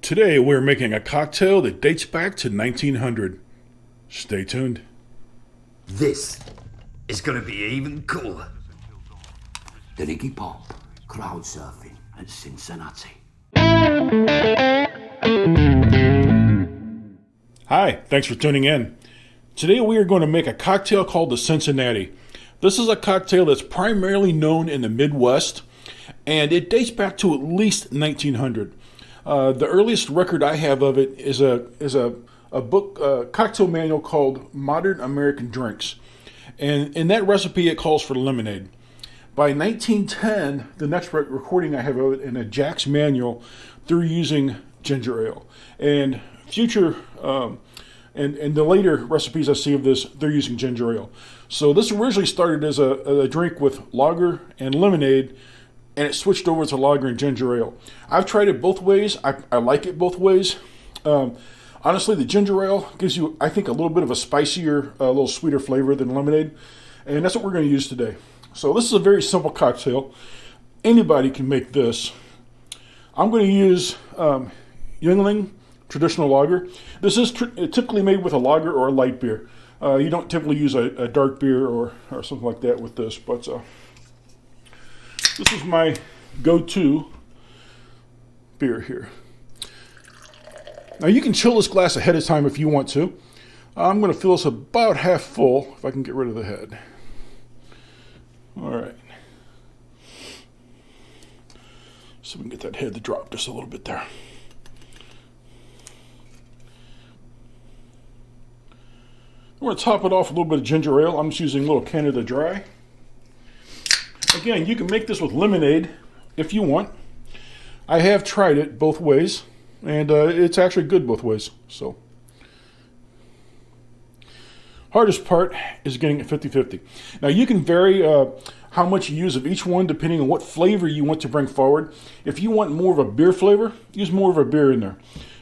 Today we're making a cocktail that dates back to 1900. Stay tuned. This is gonna be even cooler. The Iggy Pop crowd surfing at Cincinnati. Hi, thanks for tuning in. Today we are going to make a cocktail called the Cincinnati. This is a cocktail that's primarily known in the Midwest, and it dates back to at least 1900. The earliest record I have of it is a book, cocktail manual called Modern American Drinks. And in that recipe, it calls for lemonade. By 1910, the next recording I have of it in a Jack's manual, they're using ginger ale. And future, and the later recipes I see of this, they're using ginger ale. So this originally started as a drink with lager and lemonade, and it switched over to lager and ginger ale. I've tried it both ways. I like it both ways. Honestly, the ginger ale gives you, I think, a little bit of a spicier, a little sweeter flavor than lemonade. And that's what we're going to use today. So this is a very simple cocktail. Anybody can make this. I'm going to use Yuengling traditional lager. This is typically made with a lager or a light beer. You don't typically use a dark beer or something like that with this. But this is my go-to beer here. Now you can chill this glass ahead of time if you want to. I'm going to fill this about half full if I can get rid of the head. All right. So we can get that head to drop just a little bit there. I'm going to top it off with a little bit of ginger ale. I'm just using a little Canada Dry. Again, you can make this with lemonade if you want. I have tried it both ways, and it's actually good both ways. So, hardest part is getting it 50-50. Now, you can vary how much you use of each one depending on what flavor you want to bring forward. If you want more of a beer flavor, use more of a beer in there.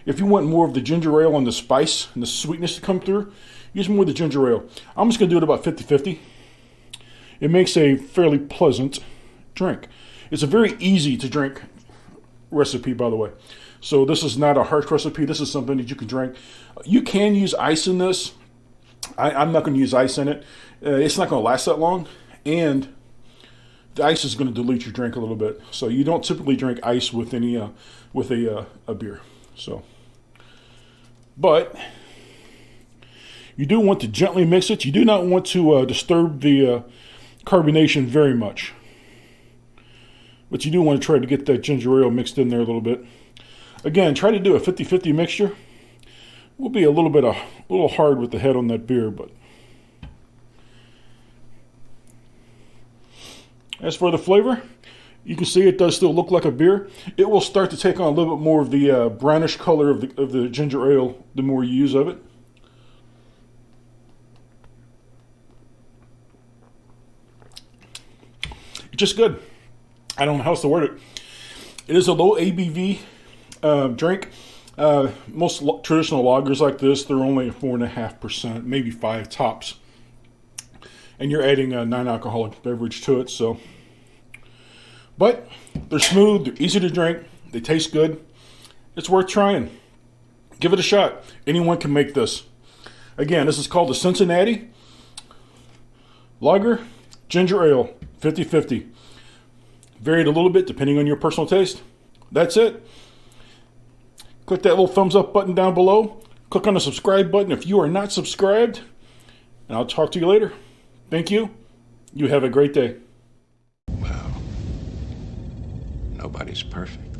If you want more of the ginger ale and the spice and the sweetness to come through, use more of the ginger ale. I'm just going to do it about 50-50. It makes a fairly pleasant drink. It's a very easy to drink recipe, by the way. So this is not a harsh recipe. This is something that you can drink. You can use ice in this. I'm not going to use ice in it. It's not going to last that long, and the ice is going to dilute your drink a little bit. So you don't typically drink ice with any with a beer. So, but you do want to gently mix it. You do not want to disturb the carbonation very much. But you do want to try to get that ginger ale mixed in there a little bit. Again, try to do a 50-50 mixture. Will be a little hard with the head on that beer, but as for the flavor, you can see it does still look like a beer. It will start to take on a little bit more of the brownish color of the ginger ale the more you use of it. Just good. I don't know how else to word it. It is a low ABV drink. Most traditional lagers like this, they're only 4.5%, maybe 5 tops. And you're adding a non-alcoholic beverage to it. So, but they're smooth, they're easy to drink, they taste good. It's worth trying. Give it a shot. Anyone can make this. Again, this is called the Cincinnati Lager Ginger Ale 50-50. Varied a little bit depending on your personal taste. That's it. Click that little thumbs up button down below. Click on the subscribe button if you are not subscribed. And I'll talk to you later. Thank you. You have a great day. Well, nobody's perfect.